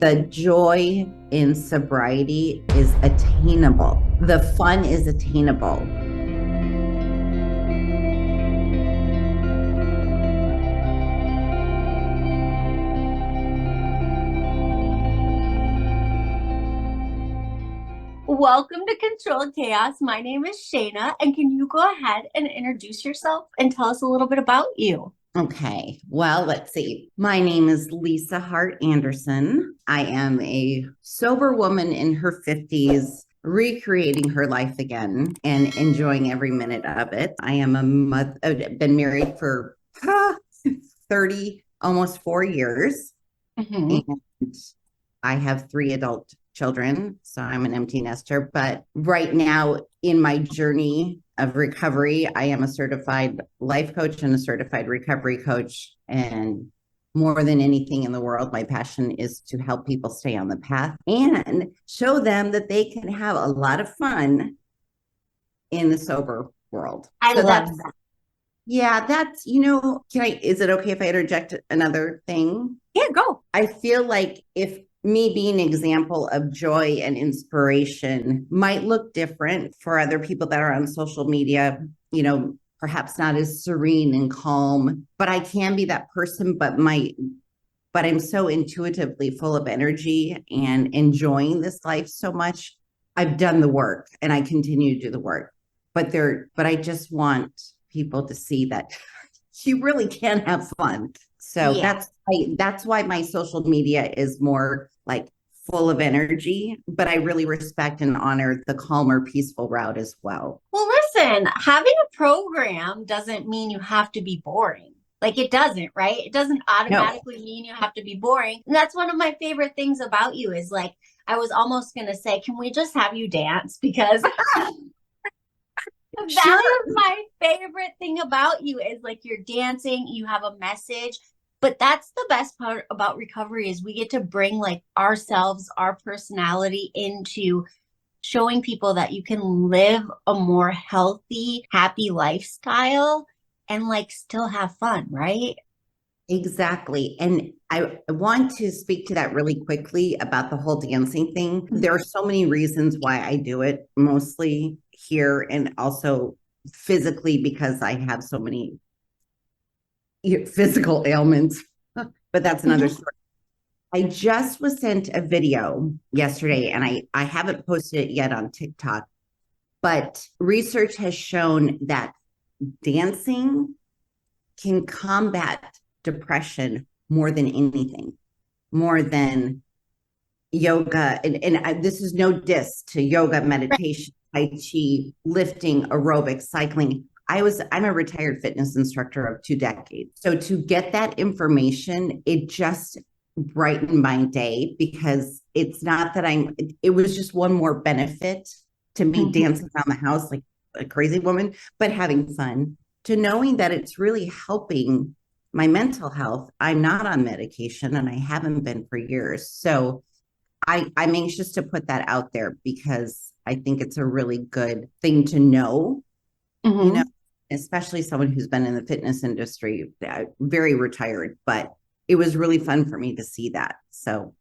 The joy in sobriety is attainable. The fun is attainable. Welcome to Controlled Chaos. My name is Shana, and can you go ahead and introduce yourself and tell us a little bit about you? Okay, well, let's see. My name is Lisa Hart Anderson. I am a sober woman in her 50s, recreating her life again and enjoying every minute of it. I am a mother, I've been married for 30, almost 4 years, Mhm. and I have 3 adult children, so I'm an empty nester. But right now in my journey of recovery, I am a certified life coach and a certified recovery coach. And more than anything in the world, my passion is to help people stay on the path and show them that they can have a lot of fun in the sober world. I So love that's, that. yeah, that's, is it okay if I interject another thing? Yeah, go. I feel like if me being an example of joy and inspiration might look different for other people that are on social media, perhaps not as serene and calm, but I can be that person, but I'm so intuitively full of energy and enjoying this life so much. I've done the work and I continue to do the work. But I just want people to see that you really can have fun. So Yeah. that's why my social media is more like full of energy, but I really respect and honor the calmer, peaceful route as well. Well, listen, having a program doesn't mean you have to be boring. Like it doesn't, right? It doesn't No. automatically mean you have to be boring. And that's one of my favorite things about you is like, I was almost going to say, can we just have you dance? Because Sure. that is my favorite thing about you is like you're dancing, you have a message. But that's the best part about recovery is we get to bring like ourselves, our personality into showing people that you can live a more healthy, happy lifestyle and like still have fun, right? Exactly. And I want to speak to that really quickly about the whole dancing thing. There are so many reasons why I do it, mostly here and also physically because I have so many physical ailments, but that's another Mhm. story. I just was sent a video yesterday and I haven't posted it yet on TikTok, but research has shown that dancing can combat depression more than anything, more than yoga. And this is no diss to yoga, meditation, Tai Chi, lifting, aerobics, cycling. I'm a retired fitness instructor of 2 decades. So to get that information, it just brightened my day because it's not that it was just one more benefit to me Mhm. dancing around the house like a crazy woman, but having fun, to knowing that it's really helping my mental health. I'm not on medication and I haven't been for years. So I'm anxious to put that out there because I think it's a really good thing to know, you know, Mhm. especially someone who's been in the fitness industry, very retired, but it was really fun for me to see that. So,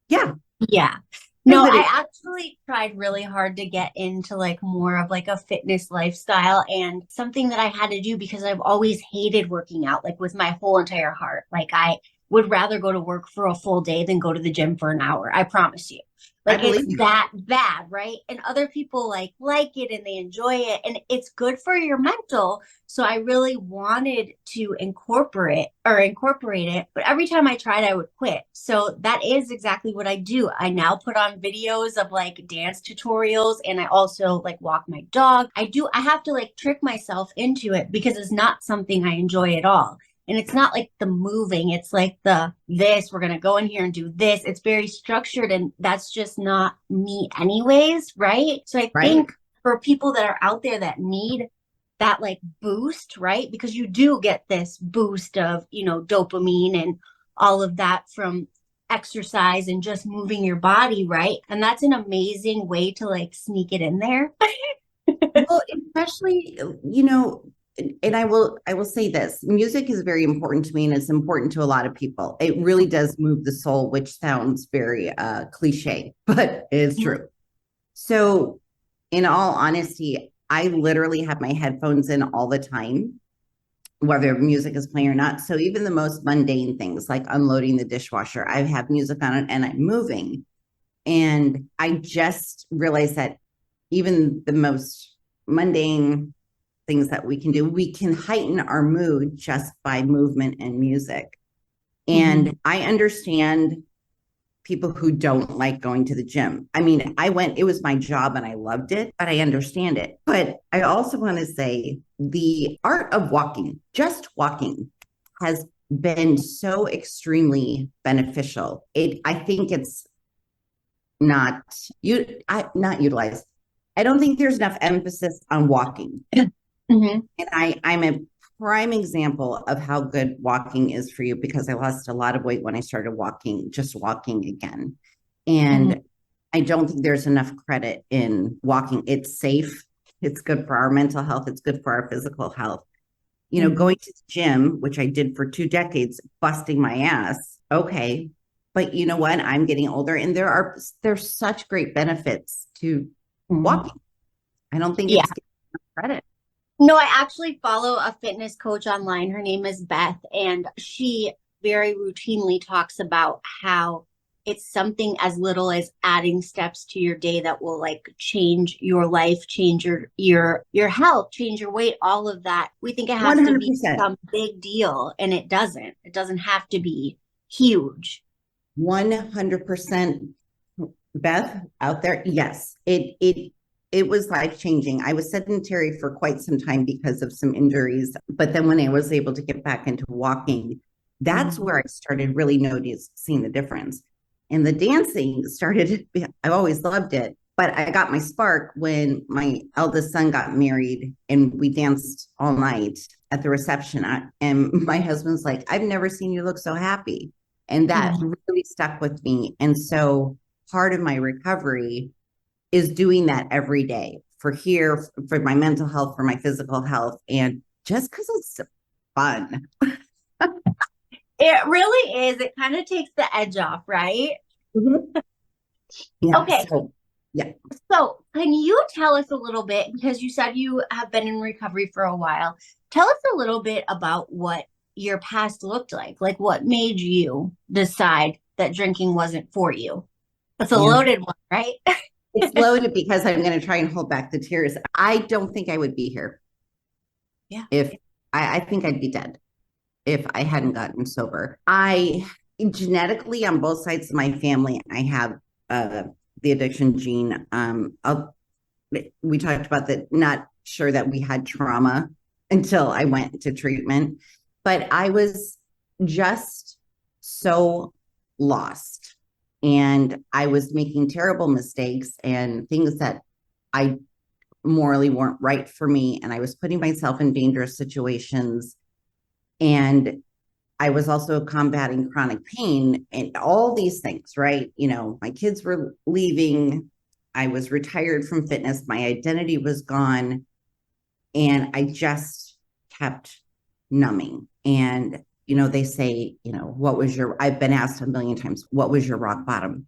yeah, Yeah. know No, that I it, actually tried really hard to get into like more of like a fitness lifestyle and something that I had to do because I've always hated working out like with my whole entire heart. Like I would rather go to work for a full day than go to the gym for an hour. I promise you. I Like it's believe you. that bad, right? And other people like it and they enjoy it and it's good for your mental. So I really wanted to incorporate it, but every time I tried, I would quit. So that is exactly what I do. I now put on videos of like dance tutorials and I also like walk my dog. I have to like trick myself into it because it's not something I enjoy at all. And it's not like the moving, it's like we're going to go in here and do this. It's very structured and that's just not me anyways, right? So I Right. think for people that are out there that need that like boost, right? Because you do get this boost of, dopamine and all of that from exercise and just moving your body, right? And that's an amazing way to like sneak it in there. Well, especially, and I will say this, music is very important to me and it's important to a lot of people. It really does move the soul, which sounds very cliche, but it's true. So in all honesty, I literally have my headphones in all the time, whether music is playing or not. So even the most mundane things like unloading the dishwasher, I have music on it and I'm moving. And I just realized that even the most mundane things that we can do, we can heighten our mood just by movement and music. And I understand people who don't like going to the gym. I mean, I went, it was my job and I loved it, but I understand it. But I also want to say the art of walking, just walking, has been so extremely beneficial. I think it's not utilized. I don't think there's enough emphasis on walking. And I'm a prime example of how good walking is for you because I lost a lot of weight when I started just walking again. And I don't think there's enough credit in walking. It's safe. It's good for our mental health. It's good for our physical health. Going to the gym, which I did for 2 decades, busting my ass. Okay. But you know what? I'm getting older and there's such great benefits to walking. I don't think it's getting enough credit. No, I actually follow a fitness coach online. Her name is Beth, and she very routinely talks about how it's something as little as adding steps to your day that will like change your life, change your health, change your weight, all of that. We think it has to be 100%. some big deal, and it doesn't. It doesn't have to be huge. 100%. Beth out there. Yes, it was life changing. I was sedentary for quite some time because of some injuries, but then when I was able to get back into walking, that's where I started really noticing the difference. And the dancing started, I've always loved it, but I got my spark when my eldest son got married and we danced all night at the reception. And my husband's like, I've never seen you look so happy. And that really stuck with me. And so part of my recovery is doing that every day for my mental health, for my physical health, and just because it's fun. It really is. It kind of takes the edge off, right? Yeah. Okay. Yeah. So, can you tell us a little bit, because you said you have been in recovery for a while, tell us a little bit about what your past looked like what made you decide that drinking wasn't for you? It's a loaded one, right? It's loaded because I'm going to try and hold back the tears. I don't think I would be here. Yeah. If I think I'd be dead if I hadn't gotten sober. I genetically on both sides of my family, I have the addiction gene. We talked about that, not sure that we had trauma until I went to treatment, but I was just so lost. And I was making terrible mistakes and things that I morally weren't right for me. And I was putting myself in dangerous situations. And I was also combating chronic pain and all these things, right? My kids were leaving. I was retired from fitness. My identity was gone. And I just kept numbing. And they say, I've been asked a million times, what was your rock bottom?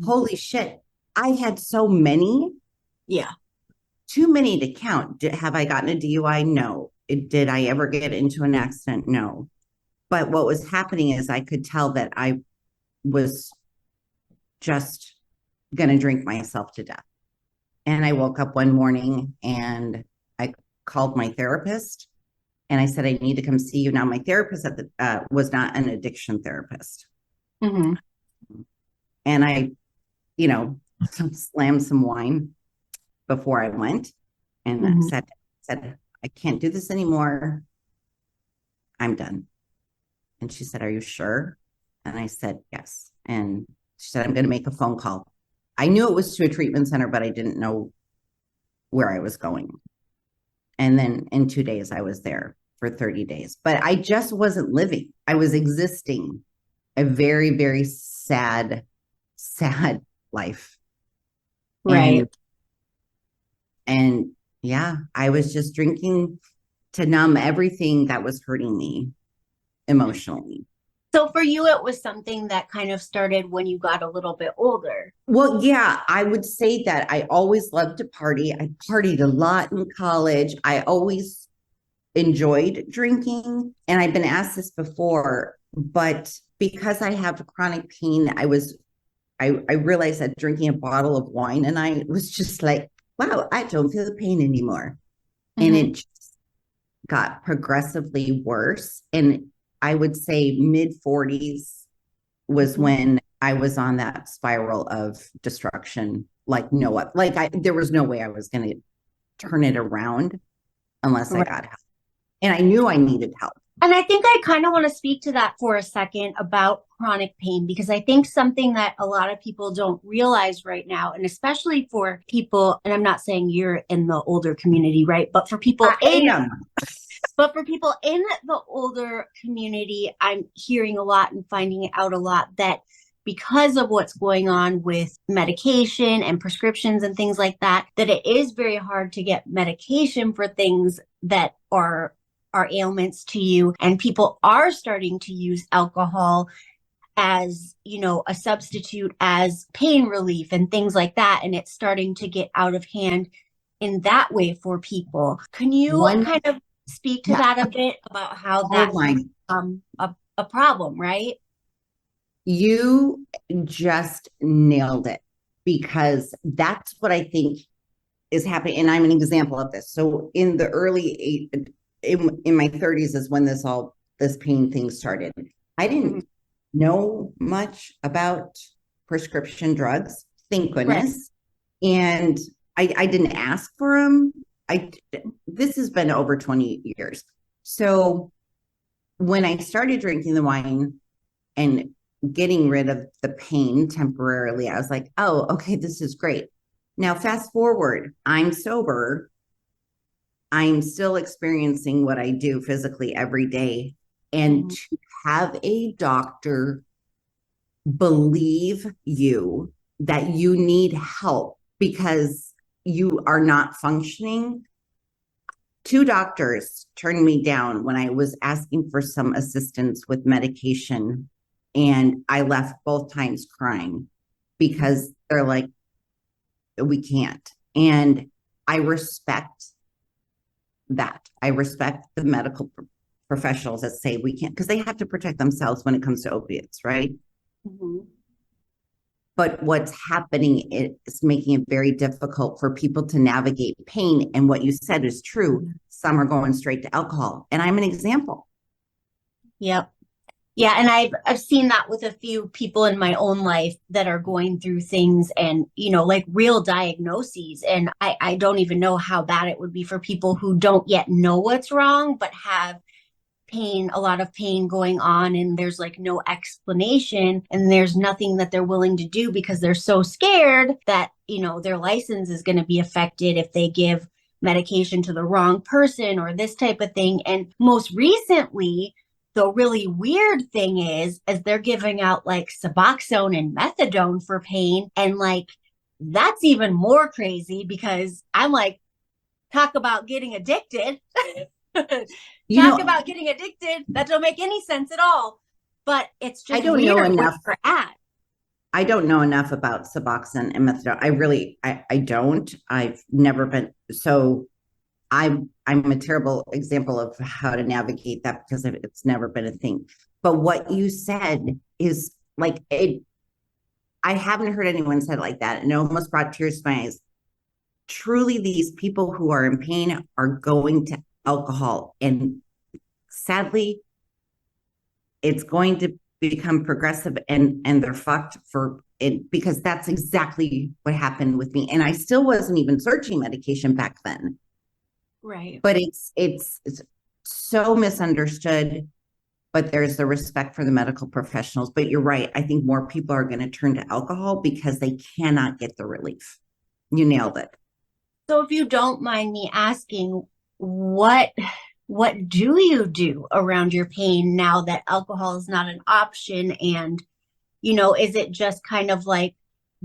Holy shit. I had so many. Yeah. Too many to count. Have I gotten a DUI? No. Did I ever get into an accident? No. But what was happening is I could tell that I was just going to drink myself to death. And I woke up one morning and I called my therapist and I said, I need to come see you. Now, my therapist was not an addiction therapist. And I, slammed some wine before I went and said, I can't do this anymore. I'm done. And she said, are you sure? And I said, yes. And she said, I'm going to make a phone call. I knew it was to a treatment center, but I didn't know where I was going. And then in 2 days, I was there for 30 days. But I just wasn't living. I was existing a very, very sad life. Right. And yeah, I was just drinking to numb everything that was hurting me emotionally. So for you, it was something that kind of started when you got a little bit older. Well, yeah, I would say that I always loved to party. I partied a lot in college. I always enjoyed drinking. And I've been asked this before, but because I have chronic pain, I realized that drinking a bottle of wine and I was just like, wow, I don't feel the pain anymore. And it just got progressively worse. And I would say mid 40s was when I was on that spiral of destruction. Like there was no way I was going to turn it around unless I got help. And I knew I needed help. And I think I kind of want to speak to that for a second about chronic pain, because I think something that a lot of people don't realize right now, and especially for people, and I'm not saying you're in the older community, right? But for people but for people in the older community, I'm hearing a lot and finding out a lot that because of what's going on with medication and prescriptions and things like that, that it is very hard to get medication for things that are ailments to you. And people are starting to use alcohol as, a substitute, as pain relief and things like that. And it's starting to get out of hand in that way for people. Can you kind of speak to that a bit about how that's a problem, right? You just nailed it, because that's what I think is happening. And I'm an example of this. So in the in my 30s is when this pain thing started. I didn't know much about prescription drugs, thank goodness. Right. And I didn't ask for them. This has been over 20 years. So when I started drinking the wine and getting rid of the pain temporarily, I was like, oh, okay, this is great. Now, fast forward, I'm sober. I'm still experiencing what I do physically every day. And to have a doctor believe you that you need help because you are not functioning. 2 doctors turned me down when I was asking for some assistance with medication. And I left both times crying because they're like, we can't. And I respect that. I respect the medical professionals that say we can't, because they have to protect themselves when it comes to opiates, right? But what's happening is making it very difficult for people to navigate pain. And what you said is true. Some are going straight to alcohol. And I'm an example. Yep. Yeah, and I've seen that with a few people in my own life that are going through things and, like real diagnoses. And I don't even know how bad it would be for people who don't yet know what's wrong, but have pain, a lot of pain going on, and there's like no explanation, and there's nothing that they're willing to do because they're so scared that, their license is going to be affected if they give medication to the wrong person or this type of thing. And most recently, the really weird thing is they're giving out like Suboxone and methadone for pain. And like, that's even more crazy because I'm like, talk about getting addicted. About getting addicted. That don't make any sense at all. But it's just weird where we're at. I don't know enough about Suboxone and methadone. I don't. I've never been. So I'm a terrible example of how to navigate that because it's never been a thing. But what you said is like it. I haven't heard anyone said it like that, and it almost brought tears to my eyes. Truly, these people who are in pain are going to alcohol, and sadly, it's going to become progressive, and they're fucked for it, because that's exactly what happened with me. And I still wasn't even searching medication back then. Right. But it's so misunderstood, but there's the respect for the medical professionals. But you're right. I think more people are going to turn to alcohol because they cannot get the relief. You nailed it. So if you don't mind me asking, what do you do around your pain now that alcohol is not an option? And, is it just kind of like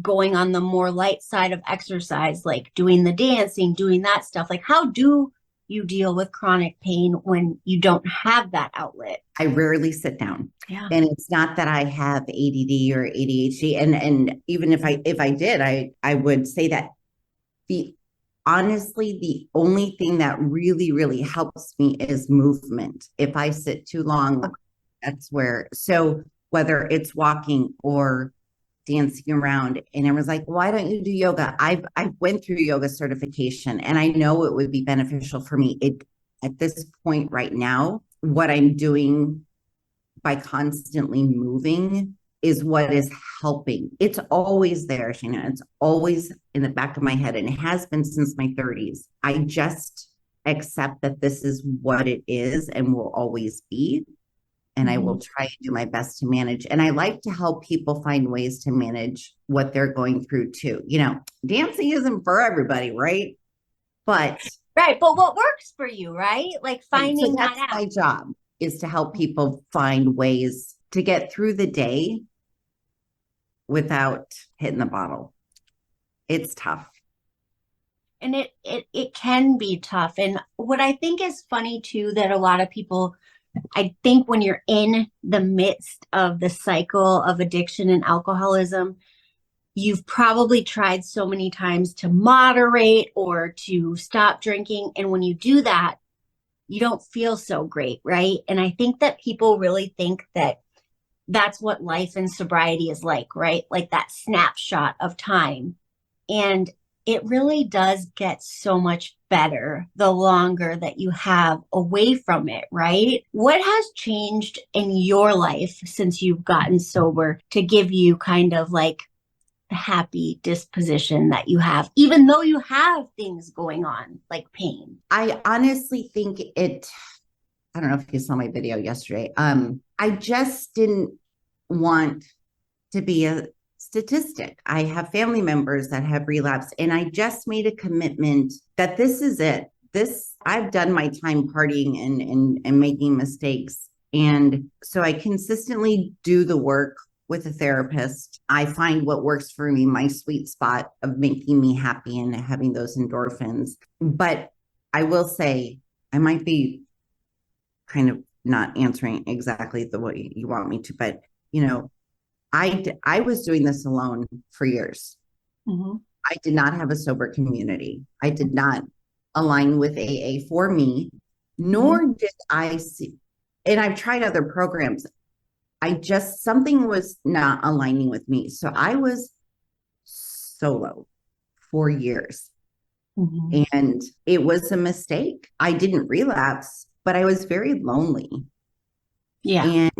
going on the more light side of exercise, like doing the dancing, doing that stuff? Like, how do you deal with chronic pain when you don't have that outlet? I rarely sit down. Yeah. And it's not that I have ADD or ADHD. And even if I did, I would say that honestly, the only thing that really, really helps me is movement. If I sit too long, that's where, so whether it's walking or dancing around, and everyone's like, why don't you do yoga? I went through yoga certification and I know it would be beneficial for me. It at this point right now, what I'm doing by constantly moving is what is helping. It's always there, Shana. It's always in the back of my head, and it has been since my 30s. I just accept that this is what it is and will always be. And I will try and do my best to manage. And I like to help people find ways to manage what they're going through too. You know, dancing isn't for everybody, right? But Right. But what works for you, right? Like finding so that's that out. my job, is to help people find ways to get through the day without hitting the bottle. It's tough. And it can be tough. And what I think is funny too, that a lot of people, I think when you're in the midst of the cycle of addiction and alcoholism, you've probably tried so many times to moderate or to stop drinking. And when you do that, you don't feel so great, right? And I think that people really think that that's what life in sobriety is like, right? Like that snapshot of time. And it really does get so much better the longer that you have away from it, right? What has changed in your life since you've gotten sober to give you kind of like the happy disposition that you have, even though you have things going on like pain? I honestly think I don't know if you saw my video yesterday. I just didn't want to be a statistic. I have family members that have relapsed, and I just made a commitment that this is it. I've done my time partying and making mistakes. And so I consistently do the work with a therapist. I find what works for me, my sweet spot of making me happy and having those endorphins. But I will say, I might be kind of not answering exactly the way you want me to, but you know, I was doing this alone for years. Mm-hmm. I did not have a sober community. I did not align with AA for me, nor did I see, and I've tried other programs. Something was not aligning with me. So I was solo for years. Mm-hmm. And it was a mistake. I didn't relapse, but I was very lonely. Yeah. And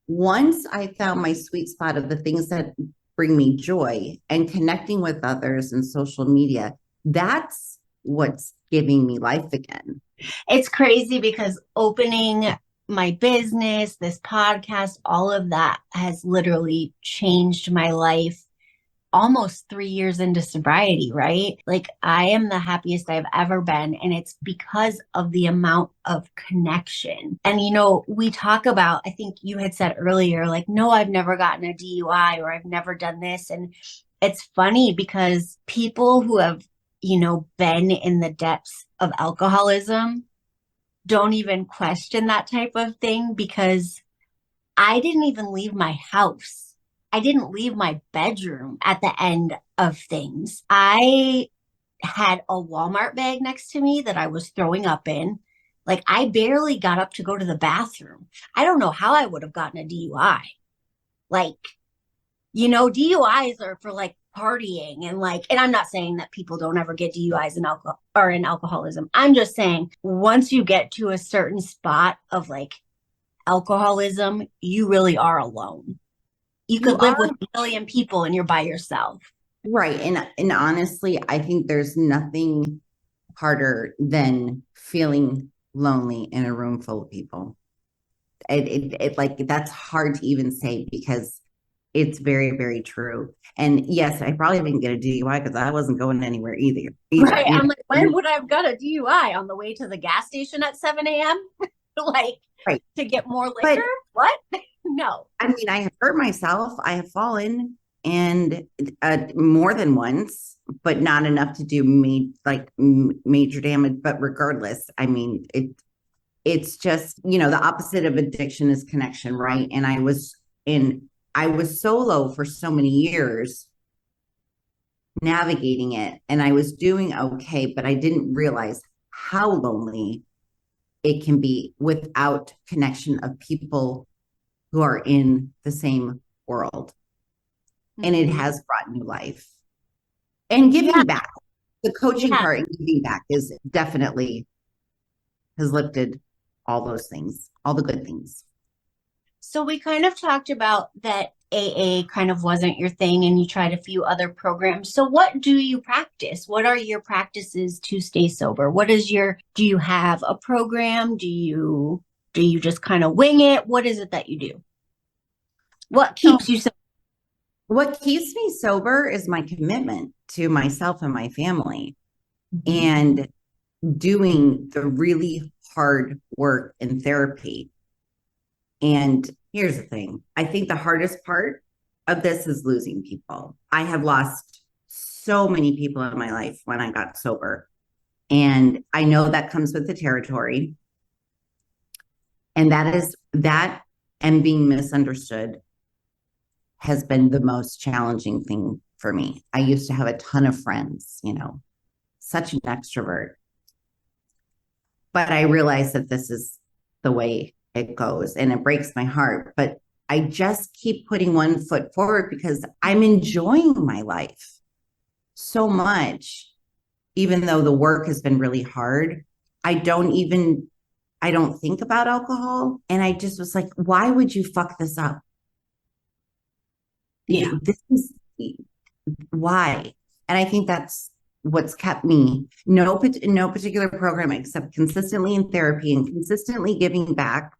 once I found my sweet spot of the things that bring me joy and connecting with others and social media, that's what's giving me life again. It's crazy because opening my business, this podcast, all of that has literally changed my life almost 3 years into sobriety, right? Like I am the happiest I've ever been. And it's because of the amount of connection. And, you know, we talk about, I think you had said earlier, like, no, I've never gotten a DUI or I've never done this. And it's funny because people who have, you know, been in the depths of alcoholism don't even question that type of thing because I didn't even leave my house. I didn't leave my bedroom at the end of things. I had a Walmart bag next to me that I was throwing up in. Like I barely got up to go to the bathroom. I don't know how I would have gotten a DUI. Like, you know, DUIs are for like partying and like, and I'm not saying that people don't ever get DUIs in alcohol or in alcoholism. I'm just saying once you get to a certain spot of like alcoholism, you really are alone. You could live with a million people and you're by yourself. Right. And honestly, I think there's nothing harder than feeling lonely in a room full of people. It like that's hard to even say because it's very, very true. And yes, I probably didn't get a DUI because I wasn't going anywhere either. Right. I'm like, when would I have got a DUI? On the way to the gas station at 7 a.m.? Like, right. To get more liquor? What? No. I mean, I have hurt myself. I have fallen. and more than once, but not enough to do me like major damage. But regardless, I mean, it's just, you know, the opposite of addiction is connection, right? And I was solo for so many years navigating it, and I was doing okay, but I didn't realize how lonely it can be without connection of people who are in the same world. And it has brought new life and giving Yeah, back. The coaching yeah. part and giving back is definitely has lifted all those things, all the good things. So we kind of talked about that AA kind of wasn't your thing and you tried a few other programs. So what do you practice? What are your practices to stay sober? Do you have a program? Do you just kind of wing it? What is it that you do? What So keeps you so what keeps me sober is my commitment to myself and my family and doing the really hard work in therapy. And here's the thing. I think the hardest part of this is losing people. I have lost so many people in my life when I got sober. And I know that comes with the territory. And that and being misunderstood has been the most challenging thing for me. I used to have a ton of friends, you know, such an extrovert. But I realize that this is the way it goes and it breaks my heart. But I just keep putting one foot forward because I'm enjoying my life so much, even though the work has been really hard. I don't even, I don't think about alcohol. And I just was like, why would you fuck this up? Yeah. This is why. And I think that's what's kept me no particular program except consistently in therapy and consistently giving back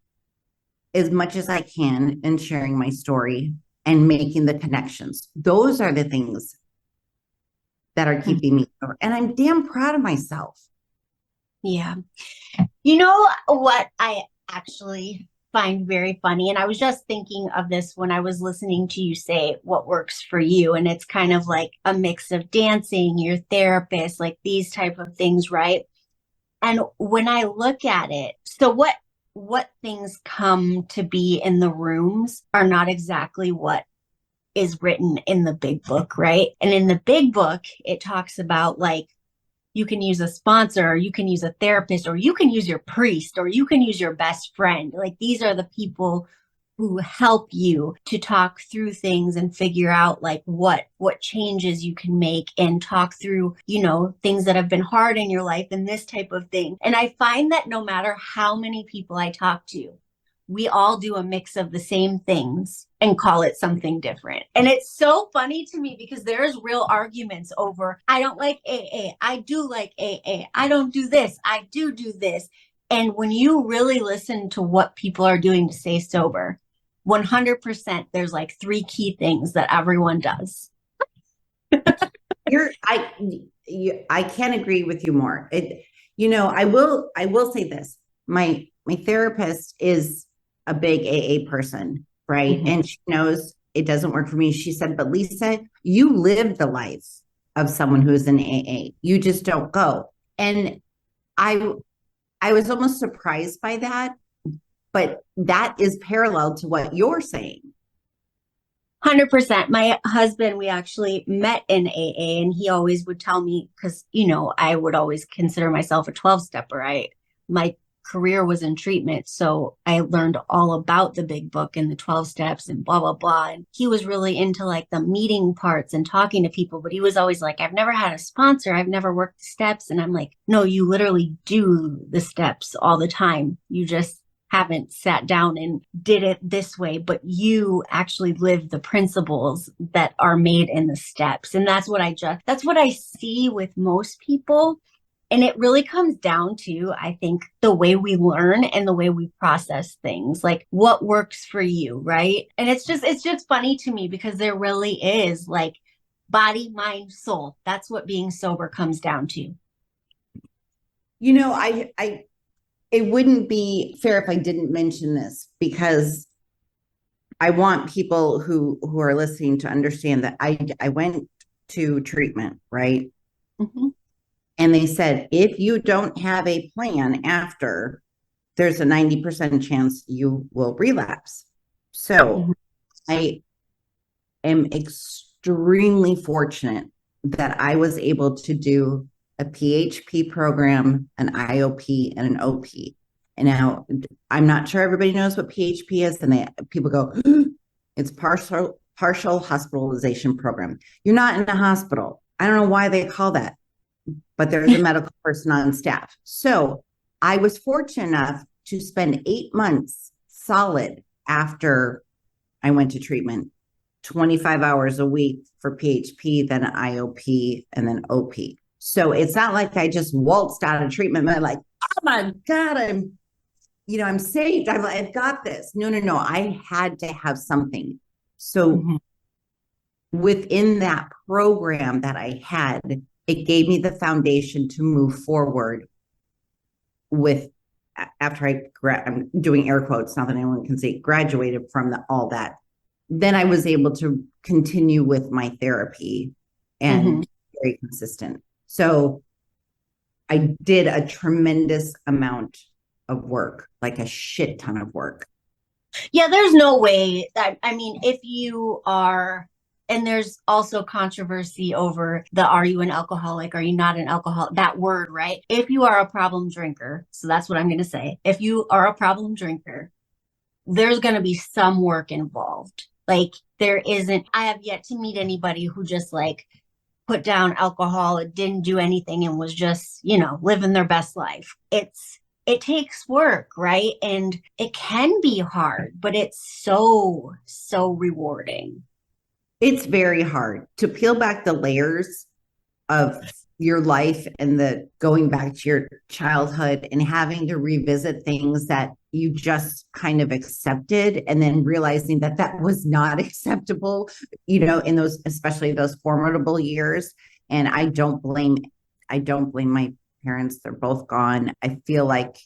as much as I can and sharing my story and making the connections. Those are the things that are keeping me sober. And I'm damn proud of myself. Yeah. You know what I actually find very funny, and I was just thinking of this when I was listening to you say what works for you, and it's kind of like a mix of dancing, your therapist, like these type of things, right? And when I look at it, so what things come to be in the rooms are not exactly what is written in the big book, right? And in the big book, it talks about like you can use a sponsor, or you can use a therapist, or you can use your priest, or you can use your best friend. Like these are the people who help you to talk through things and figure out like what changes you can make and talk through, you know, things that have been hard in your life and this type of thing. And I find that no matter how many people I talk to, we all do a mix of the same things and call it something different. And it's so funny to me because there's real arguments over, I don't like AA. I do like AA. I don't do this. I do this. And when you really listen to what people are doing to stay sober, 100% there's like three key things that everyone does. You're I can't agree with you more. You know, I will say this. My therapist is a big AA person, right? Mm-hmm. And she knows it doesn't work for me. She said, but Lisa, you live the life of someone who's in AA. You just don't go. And I I was almost surprised by that, but that is parallel to what you're saying. 100%. My husband, we actually met in AA, and he always would tell me, because, you know, I would always consider myself a 12 stepper. My career was in treatment. So I learned all about the big book and the 12 steps and blah, blah, blah. And he was really into like the meeting parts and talking to people, but he was always like, I've never had a sponsor. I've never worked the steps. And I'm like, no, you literally do the steps all the time. You just haven't sat down and did it this way, but you actually live the principles that are made in the steps. And that's what I see with most people. And it really comes down to, I think, the way we learn and the way we process things, like what works for you, right? And it's just funny to me because there really is like body, mind, soul. That's what being sober comes down to. You know, it wouldn't be fair if I didn't mention this because I want people who are listening to understand that I went to treatment, right? Mm-hmm. And they said, if you don't have a plan after, there's a 90% chance you will relapse. So Mm-hmm. I am extremely fortunate that I was able to do a PHP program, an IOP, and an OP. And now I'm not sure everybody knows what PHP is, and people go, it's partial hospitalization program. You're not in a hospital. I don't know why they call that, but there's a medical person on staff. So I was fortunate enough to spend 8 months solid after I went to treatment, 25 hours a week for PHP, then IOP, and then OP. So it's not like I just waltzed out of treatment and I'm like, oh my God, I'm saved. I've got this. No. I had to have something. So Mm-hmm. within that program that I had, it gave me the foundation to move forward with after I'm doing air quotes, not that anyone can say graduated from all that. Then I was able to continue with my therapy and Mm-hmm. be very consistent. So I did a tremendous amount of work, like a shit ton of work. Yeah, there's no way that, I mean, if you are, and there's also controversy over the are you an alcoholic, are you not an alcoholic, that word, right? If you are a problem drinker, so that's what I'm going to say. If you are a problem drinker, there's going to be some work involved. Like, there isn't, I have yet to meet anybody who just like put down alcohol and didn't do anything and was just, living their best life. It takes work, right? And it can be hard, but it's so, so rewarding. It's very hard to peel back the layers of your life and the going back to your childhood and having to revisit things that you just kind of accepted and then realizing that that was not acceptable, in those, especially those formidable years. And I don't blame my parents. They're both gone. I feel like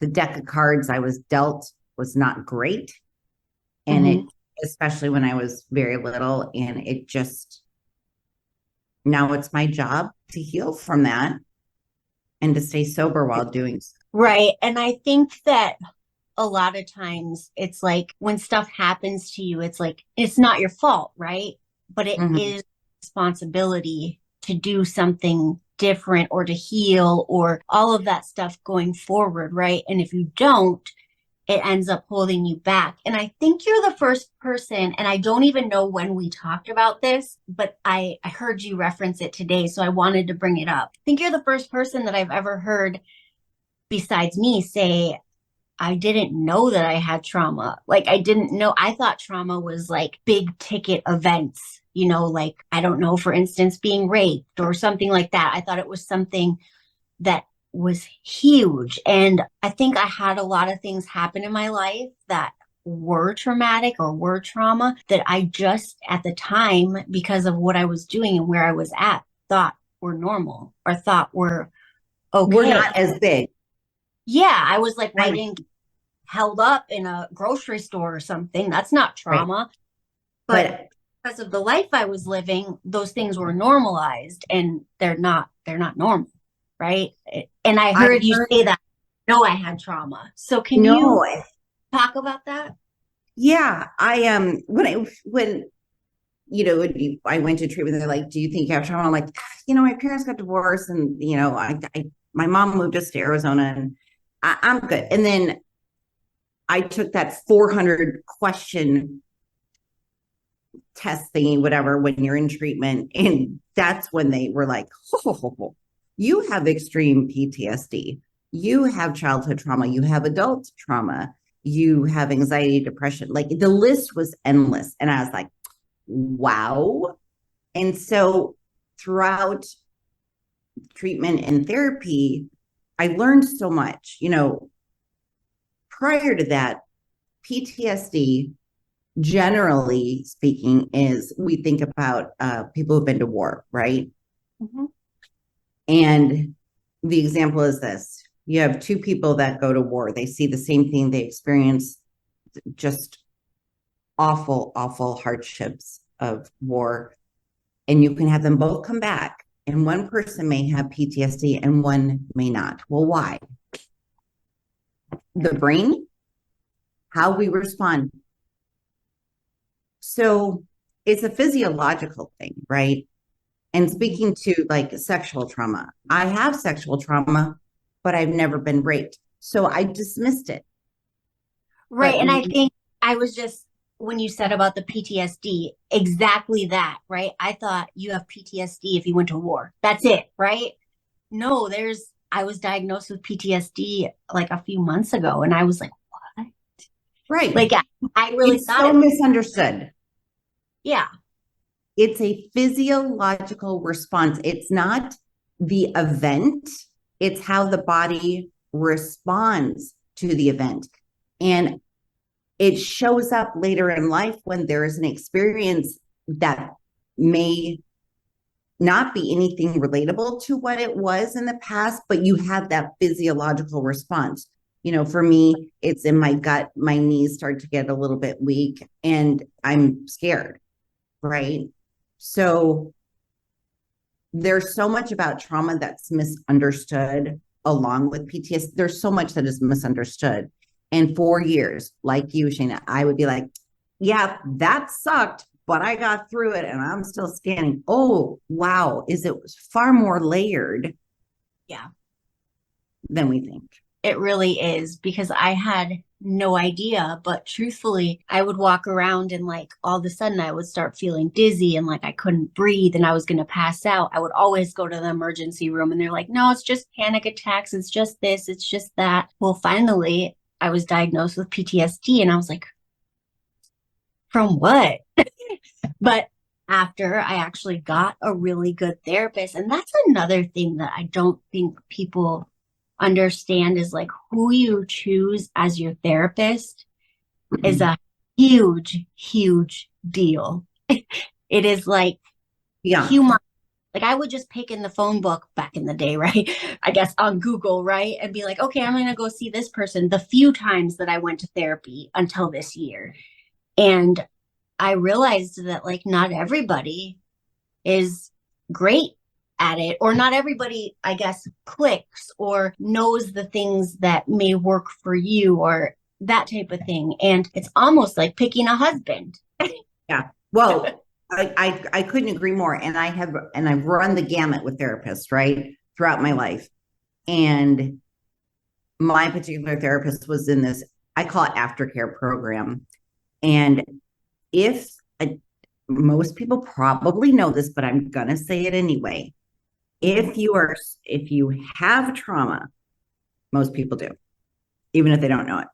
the deck of cards I was dealt was not great. And it, Mm-hmm. especially when I was very little, and it just, now it's my job to heal from that and to stay sober while doing so. Right. And I think that a lot of times it's like when stuff happens to you, it's like it's not your fault, right? But it Mhm. is responsibility to do something different or to heal or all of that stuff going forward, right? And if you don't, it ends up holding you back. And I think you're the first person, and I don't even know when we talked about this, but I heard you reference it today, so I wanted to bring it up. I think you're the first person that I've ever heard besides me say, I didn't know that I had trauma. Like, I didn't know. I thought trauma was like big ticket events, like, I don't know, for instance, being raped or something like that. I thought it was something that was huge. And I think I had a lot of things happen in my life that were traumatic or were trauma that I just at the time, because of what I was doing and where I was at, thought were normal or thought were We're okay. not as big. Yeah, I was like, well, I Right. didn't get held up in a grocery store or something. That's not Right. trauma. But But because of the life I was living, those things were normalized and they're not normal, right? And I I heard you heard, say that. No, I had trauma. So can no, you talk about that? yeah, I went to treatment, they're like, do you think you have trauma? I'm like, my parents got divorced, and my mom moved us to Arizona, and I'm good. And then I took that 400 question test thingy, whatever, when you're in treatment. And that's when they were like, you have extreme PTSD. You have childhood trauma. You have adult trauma. You have anxiety, depression. Like, the list was endless. And I was like, wow. And so throughout treatment and therapy, I learned so much. Prior to that, PTSD, generally speaking, is we think about people who've been to war, right? Mm-hmm. And the example is this: you have two people that go to war, they see the same thing, they experience just awful, awful hardships of war. And you can have them both come back. And one person may have PTSD and one may not. Well, why? The brain, how we respond. So it's a physiological thing, right? And speaking to like sexual trauma, I have sexual trauma, but I've never been raped. So I dismissed it. Right. But And I think I was just, when you said about the PTSD, exactly that, right? I thought you have PTSD if you went to war. That's it, right? No, I was diagnosed with PTSD like a few months ago, and I was like, what? right. Like, I really It's thought so it, misunderstood. yeah, It's a physiological response. It's not the event, it's how the body responds to the event. And it shows up later in life when there is an experience that may not be anything relatable to what it was in the past, but you have that physiological response. You know, for me, it's in my gut, my knees start to get a little bit weak and I'm scared, right? So there's so much about trauma that's misunderstood along with PTSD. There's so much that is misunderstood. And for years, like you, Shana, I would be like, yeah, that sucked, but I got through it and I'm still standing. Oh, wow. It was far more layered yeah, than we think. it really is because I had no idea. But truthfully, I would walk around and like all of a sudden I would start feeling dizzy and like I couldn't breathe and I was going to pass out. I would always go to the emergency room and they're like, no, it's just panic attacks. It's just this, it's just that. Well, finally, I was diagnosed with PTSD and I was like, from what? But after I actually got a really good therapist, and that's another thing that I don't think people understand is like who you choose as your therapist is a huge, huge deal. It is like Yeah. human. Like I would just pick in the phone book back in the day, right? I guess on Google, right? And be like, okay, I'm going to go see this person the few times that I went to therapy until this year. And I realized that like not everybody is great at it, or not everybody, I guess, clicks or knows the things that may work for you or that type of thing. And it's almost like picking a husband. Yeah. Well, I couldn't agree more. And I've run the gamut with therapists, right, throughout my life. And my particular therapist was in this, I call it aftercare program. And if most people probably know this, but I'm gonna say it anyway. If you have trauma, most people do, even if they don't know it.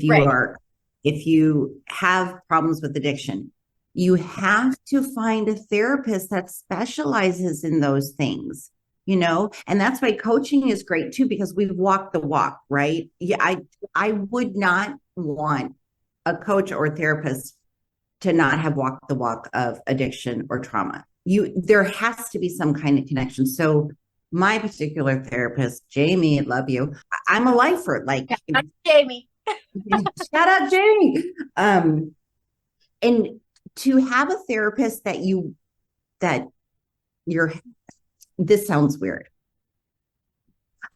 Right. If you have problems with addiction, you have to find a therapist that specializes in those things, you know. And that's why coaching is great too, because we've walked the walk, right? Yeah, I would not want a coach or a therapist to not have walked the walk of addiction or trauma. There has to be some kind of connection. So my particular therapist, Jamie, I love you. I'm a lifer. Like Jamie. shout out Jamie. And to have a therapist that you're this sounds weird.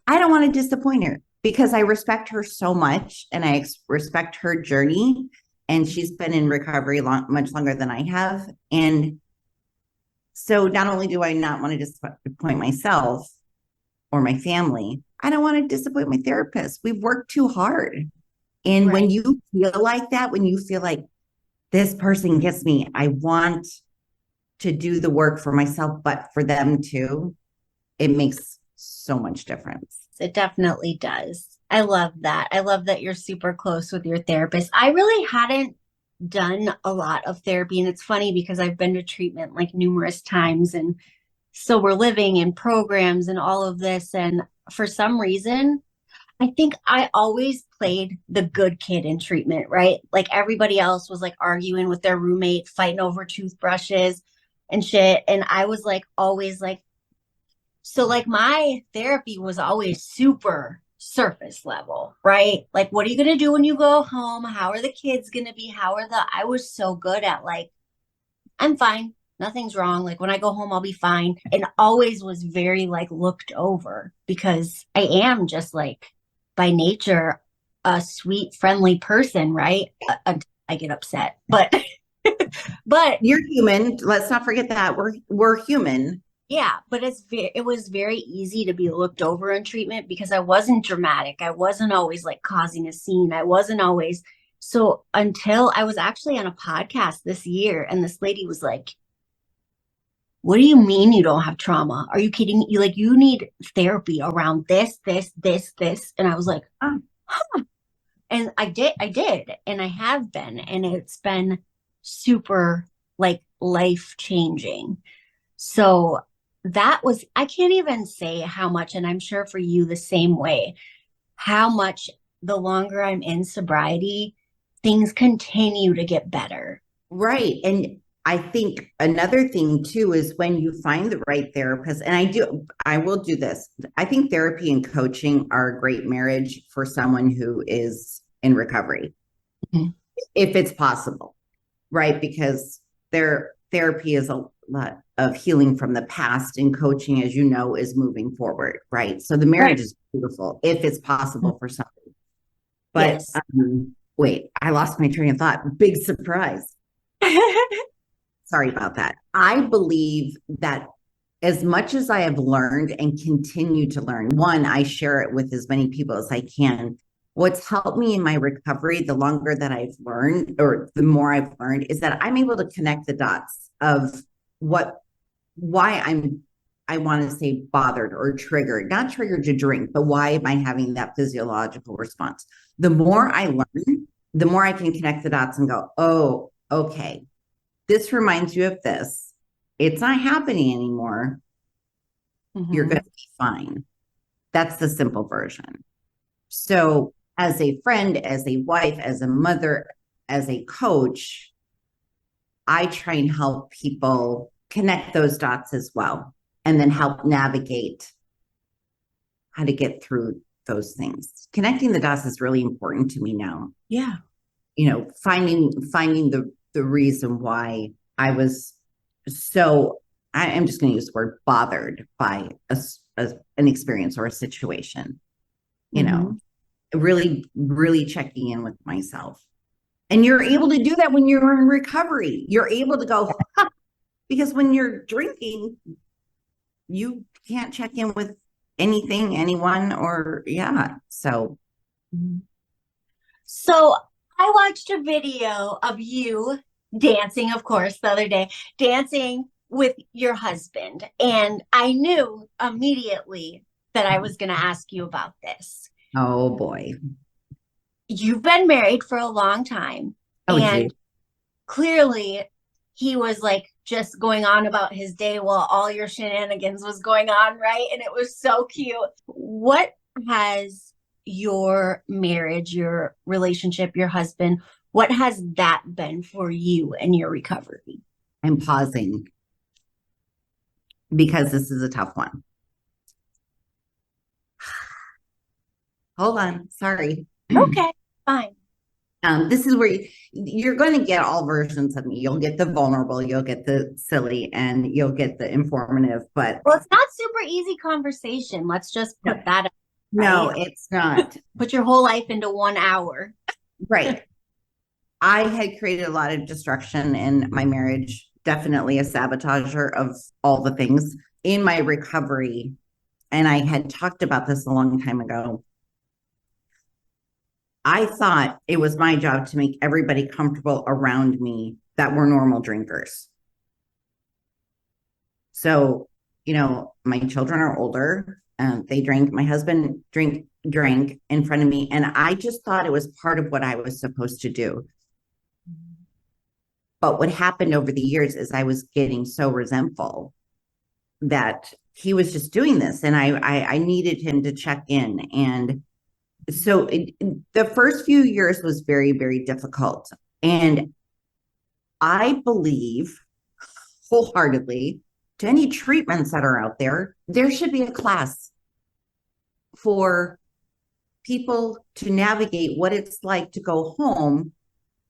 I don't want to disappoint her because I respect her so much and I respect her journey. And she's been in recovery much longer than I have. And so not only do I not want to disappoint myself or my family, I don't want to disappoint my therapist. We've worked too hard. And when you feel like that, when you feel like this person gets me, I want to do the work for myself, but for them too, it makes so much difference. It definitely does. I love that. I love that you're super close with your therapist. I really hadn't done a lot of therapy. And it's funny because I've been to treatment like numerous times. And so we're living in programs and all of this. And for some reason, I think I always played the good kid in treatment, right? Like everybody else was like arguing with their roommate, fighting over toothbrushes and shit. And I was like, always like, so like my therapy was always super surface level, right? Like, what are you going to do when you go home? How are the kids going to be? I was so good at like, I'm fine. Nothing's wrong. Like when I go home, I'll be fine. And always was very like looked over because I am just like by nature a sweet, friendly person, right? I get upset, but but You're human. Let's not forget that we're human. yeah, but it was very easy to be looked over in treatment because I wasn't dramatic. I wasn't always like causing a scene. I wasn't always so until I was actually on a podcast this year and this lady was like, "What do you mean you don't have trauma? Are you kidding? You like you need therapy around this, this, this, this." And I was like, Oh, "Huh." And I did, and I have been, and it's been super like life changing. So that was, I can't even say how much, and I'm sure for you the same way, how much the longer I'm in sobriety, things continue to get better. right. And I think another thing too is when you find the right therapist, and I will do this. I think therapy and coaching are a great marriage for someone who is in recovery, Mhm. if it's possible, right? Because therapy is a lot of healing from the past, and coaching, as you know, is moving forward, right? So the Right. marriage is beautiful if it's possible for somebody. But Yes. wait, I lost my train of thought. Big surprise. Sorry about that. I believe that as much as I have learned and continue to learn, one, I share it with as many people as I can. What's helped me in my recovery, the longer that I've learned, or the more I've learned, is that I'm able to connect the dots of what, why I want to say bothered or triggered, not triggered to drink, but why am I having that physiological response? The more I learn, the more I can connect the dots and go, oh, okay, this reminds you of this. It's not happening anymore. You're going Mhm. to be fine. That's the simple version. So, as a friend, as a wife, as a mother, as a coach, I try and help people connect those dots as well, and then help navigate how to get through those things. Connecting the dots is really important to me now. Yeah. Finding the reason why I was so, I am just going to use the word bothered by an experience or a situation, you know, Mhm. really, really checking in with myself. And you're able to do that when you're in recovery. You're able to go, because when you're drinking, you can't check in with anything, anyone, or yeah. So, Mhm. So I watched a video of you dancing, of course, the other day, dancing with your husband. And I knew immediately that I was going to ask you about this. oh boy. You've been married for a long time, Oh, gee. and clearly he was like just going on about his day while all your shenanigans was going on, right? And it was so cute. What has your marriage, your relationship, your husband, what has that been for you and your recovery? I'm pausing because this is a tough one. Hold on. Sorry. Okay, fine. This is where you're going to get all versions of me. You'll get the vulnerable, you'll get the silly, and you'll get the informative. But Well, it's not super easy conversation. Let's just no, put that up, no, right? it's not. Put your whole life into 1 hour. Right. I had created a lot of destruction in my marriage, definitely a sabotager of all the things in my recovery. And I had talked about this a long time ago. I thought it was my job to make everybody comfortable around me that were normal drinkers. So, my children are older. They drank. My husband drank in front of me, and I just thought it was part of what I was supposed to do. But what happened over the years is I was getting so resentful that he was just doing this, and I needed him to check in. And so the first few years was very, very difficult, and I believe wholeheartedly to any treatments that are out there, there should be a class for people to navigate what it's like to go home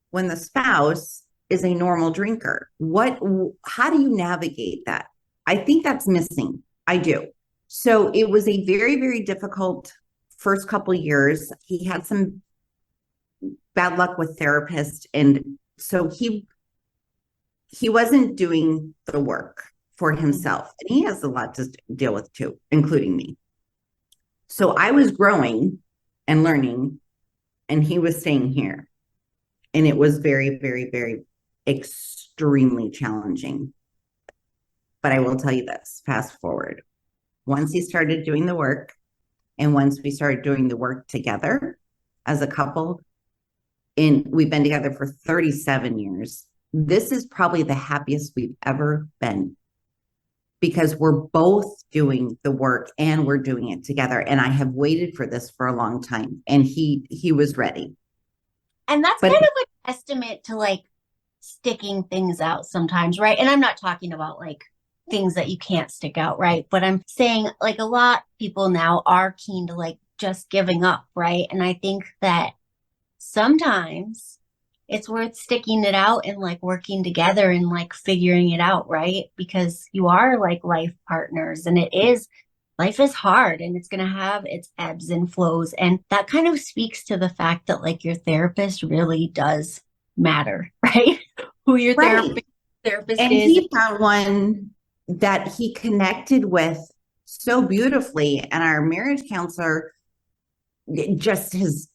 when the spouse is a normal drinker. How do you navigate that? I think that's missing. I do. So it was a very, very difficult first couple years. He had some bad luck with therapists, and so he wasn't doing the work for himself, and he has a lot to deal with too, including me. So I was growing and learning, and he was staying here, and it was very, very, very extremely challenging. But I will tell you this, fast forward, once he started doing the work, and once we started doing the work together as a couple, and we've been together for 37 years, this is probably the happiest we've ever been, because we're both doing the work and we're doing it together. And I have waited for this for a long time, and he was ready. And that's But kind of a testament to like sticking things out sometimes, right? And I'm not talking about like things that you can't stick out, right? But I'm saying like a lot of people now are keen to like just giving up, right? And I think that sometimes it's worth sticking it out and like working together and like figuring it out, right? Because you are like life partners, and life is hard, and it's going to have its ebbs and flows. And that kind of speaks to the fact that like your therapist really does matter, right? Who your right. therapist And is. he found one that he connected with so beautifully. And our marriage counselor just has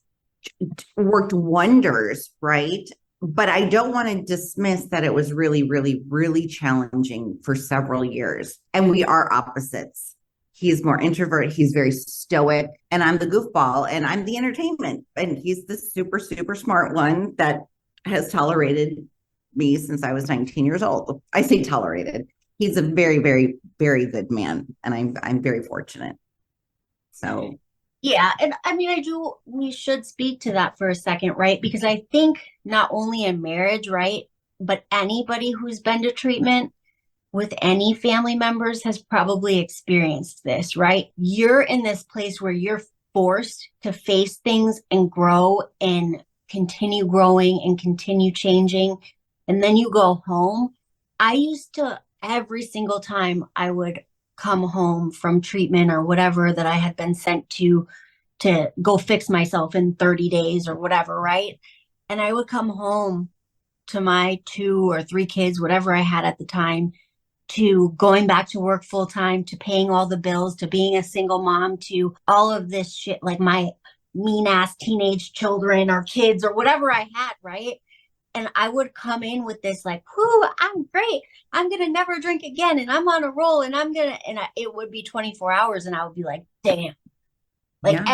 worked wonders, right? But I don't want to dismiss that it was really, really, really challenging for several years. And we are opposites. He's more introvert. He's very stoic. And I'm the goofball, and I'm the entertainment. And he's the super, super smart one that has tolerated me since I was 19 years old. I say tolerated. He's a very, very, very good man. And I'm very fortunate. So Yeah, and I mean, we should speak to that for a second, right? Because I think not only in marriage, right, but anybody who's been to treatment with any family members has probably experienced this, right? You're in this place where you're forced to face things and grow and continue growing and continue changing. And then you go home. I used to, every single time I would come home from treatment or whatever that I had been sent to go fix myself in 30 days or whatever, right? And I would come home to my 2 or 3 kids, whatever I had at the time, to going back to work full time, to paying all the bills, to being a single mom, to all of this shit, like my mean ass teenage children or kids or whatever I had, right? And I would come in with this like, whoo, I'm great. I'm going to never drink again. And I'm on a roll, and it would be 24 hours. And I would be like, damn, like yeah,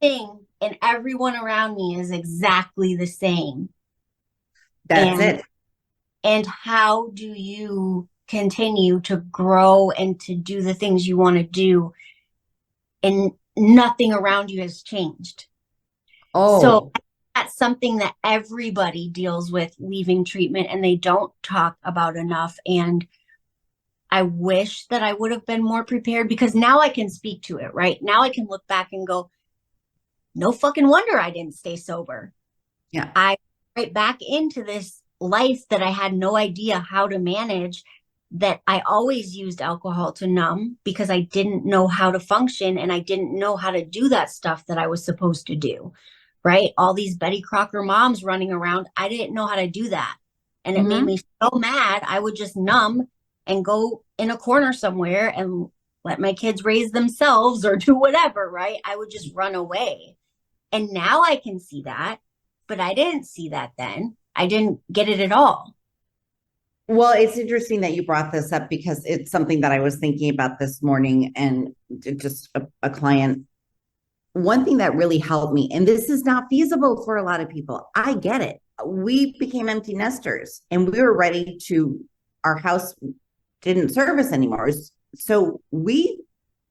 everything and everyone around me is exactly the same. that's it. And how do you continue to grow and to do the things you want to do, and nothing around you has changed? So Oh, that's something that everybody deals with leaving treatment, and they don't talk about enough. And I wish that I would have been more prepared, because now I can speak to it, right? Now I can look back and go, no fucking wonder I didn't stay sober. yeah. I right back into this life that I had no idea how to manage, that I always used alcohol to numb because I didn't know how to function, and I didn't know how to do that stuff that I was supposed to do, right? All these Betty Crocker moms running around, I didn't know how to do that. And it made Mm-hmm. me so mad. I would just numb and go in a corner somewhere and let my kids raise themselves or do whatever, right? I would just run away. And now I can see that, but I didn't see that then. I didn't get it at all. Well, it's interesting that you brought this up, because it's something that I was thinking about this morning, and just a client. One thing that really helped me, and this is not feasible for a lot of people, I get it. We became empty nesters, and we were ready to, our house didn't serve us anymore. So we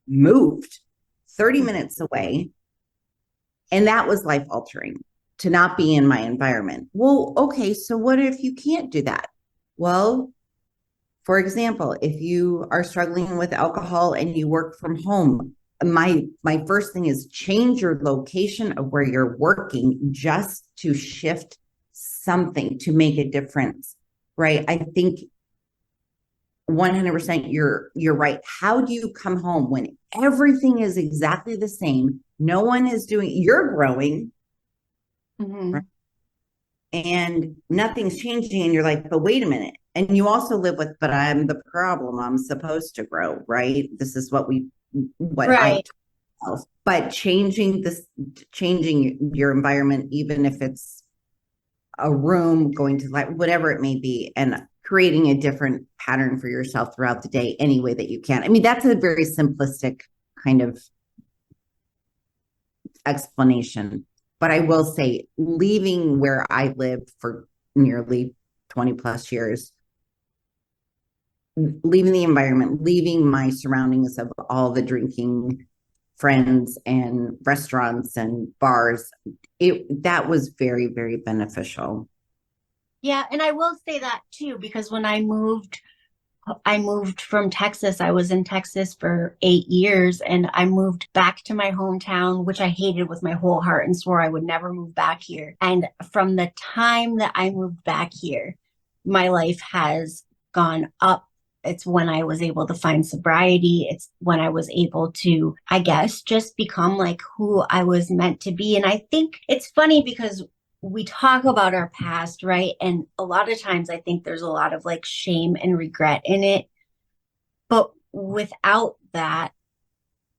moved 30 minutes away, and that was life altering, to not be in my environment. Well, okay, so what if you can't do that? Well, for example, if you are struggling with alcohol and you work from home, my first thing is change your location of where you're working just to shift something to make a difference, right? I think 100% you're right. How do you come home when everything is exactly the same? No one is doing, you're growing, right? And nothing's changing, and you're like, but wait a minute. And you also live with, but I'm the problem. I'm supposed to grow, right? This is what I Right. tell. But changing your environment, even if it's a room, going to like whatever it may be, and creating a different pattern for yourself throughout the day any way that you can. I mean, that's a very simplistic kind of explanation. But I will say, leaving where I lived for nearly 20 plus years, leaving the environment, leaving my surroundings of all the drinking friends and restaurants and bars, that was very, very beneficial. Yeah, and I will say that too, because when I moved from Texas. I was in Texas for 8 years and I moved back to my hometown, which I hated with my whole heart and swore I would never move back here. And from the time that I moved back here, my life has gone up. It's when I was able to find sobriety. It's when I was able to, I guess, just become like who I was meant to be. And I think it's funny because we talk about our past, right? And a lot of times I think there's a lot of like shame and regret in it. But without that,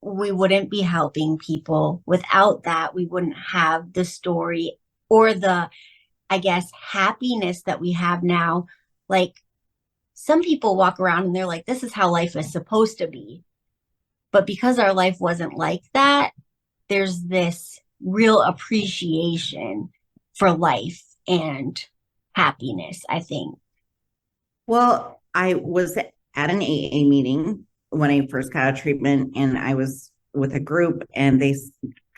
we wouldn't be helping people. Without that, we wouldn't have the story or the, I guess, happiness that we have now. Like some people walk around and they're like, this is how life is supposed to be. But because our life wasn't like that, there's this real appreciation for life and happiness, I think. Well, I was at an AA meeting when I first got out of treatment, and I was with a group, and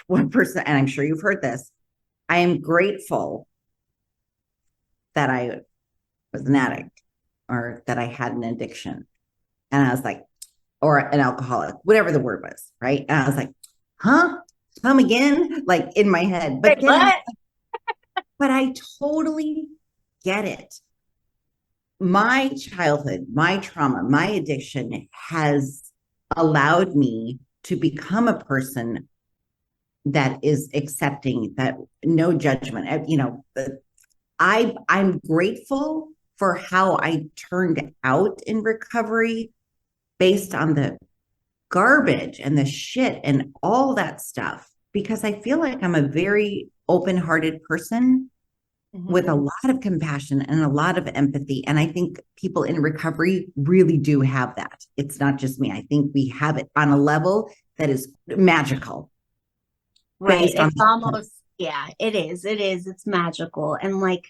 one person, and I'm sure you've heard this, I am grateful that I was an addict or that I had an addiction. And I was like, or an alcoholic, whatever the word was, right? And I was like, huh? Come again? Like in my head. But then What? but I totally get it. My childhood, my trauma, my addiction has allowed me to become a person that is accepting, that no judgment. I'm grateful for how I turned out in recovery based on the garbage and the shit and all that stuff, because I feel like I'm a very open-hearted person with a lot of compassion and a lot of empathy. And I think people in recovery really do have that. It's not just me. I think we have it on a level that is magical. Right. Based on It's almost, yeah, it is. It is. It's magical. And like,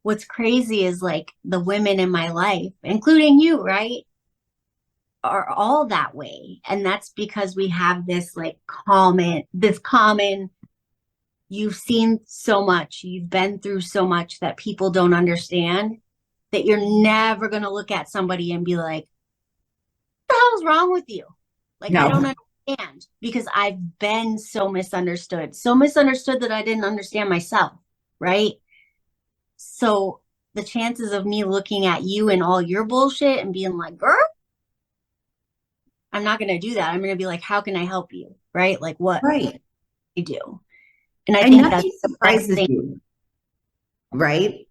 what's crazy is like the women in my life, including you, right, are all that way. And that's because we have this like common, you've seen so much, you've been through so much that people don't understand that you're never going to look at somebody and be like, what the hell's wrong with you? Like, I don't no, understand because I've been so misunderstood that I didn't understand myself. Right. So the chances of me looking at you and all your bullshit and being like, girl, I'm not going to do that. I'm going to be like, how can I help you? Right. Like, what right. I do. And I And think that's nothing the best surprises thing. you, right?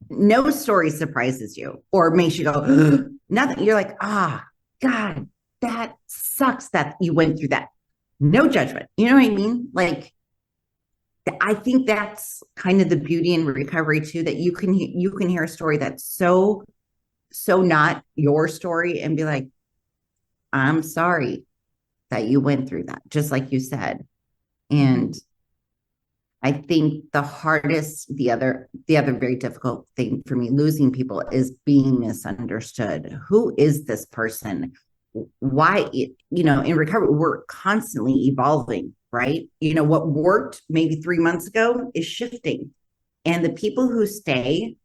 No story surprises you or makes you go, nothing. You're like, God, that sucks that you went through that. No judgment. You know what I mean? Like, I think that's kind of the beauty in recovery too, that you can hear a story that's so not your story and be like, I'm sorry that you went through that, just like you said. And I think the other very difficult thing for me losing people is being misunderstood. Who is this person? Why, in recovery, we're constantly evolving, right? What worked maybe 3 months ago is shifting. And the people who stay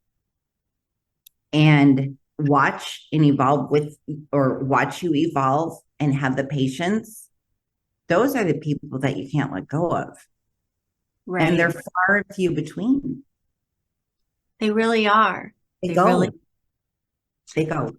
and watch and evolve with, or watch you evolve and have the patience those are the people that you can't let go of. Right. And they're far and few between. They really are. They They go. really. They go.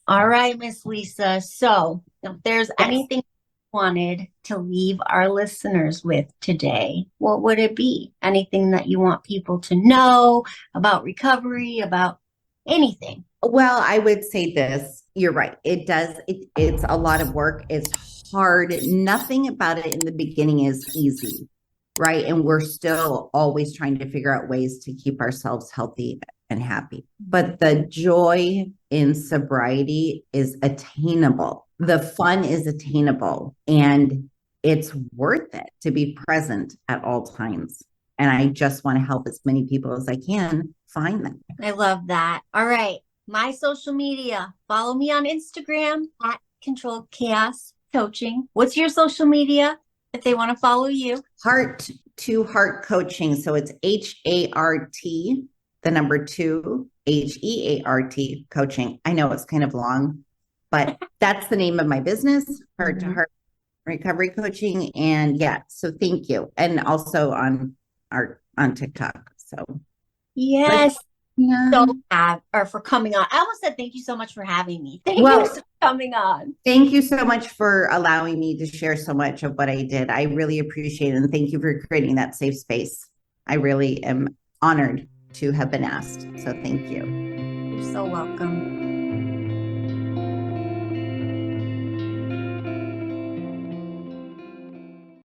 All right, Miss Lisa. So if there's Yes. anything you wanted to leave our listeners with today, what would it be? Anything that you want people to know about recovery, about anything? Well, I would say this. You're right. It does. It's a lot of work. It's hard. Nothing about it in the beginning is easy, right? And we're still always trying to figure out ways to keep ourselves healthy and happy. But the joy in sobriety is attainable. The fun is attainable, and it's worth it to be present at all times. And I just want to help as many people as I can find them. I love that. All right. My social media. Follow me on Instagram at Controlled Chaos Coaching. What's your social media if they want to follow you? Heart to Heart Coaching. So it's HART, the number 2, HEART coaching. I know it's kind of long, but that's the name of my business, Heart to Heart Recovery Coaching. And yeah, so thank you. And also on TikTok. So Yes. yeah. Or for coming on. I almost said thank you so much for having me. Thank Well, you for coming on. Thank you so much for allowing me to share so much of what I did. I really appreciate it. And thank you for creating that safe space. I really am honored to have been asked. So thank you. You're so welcome.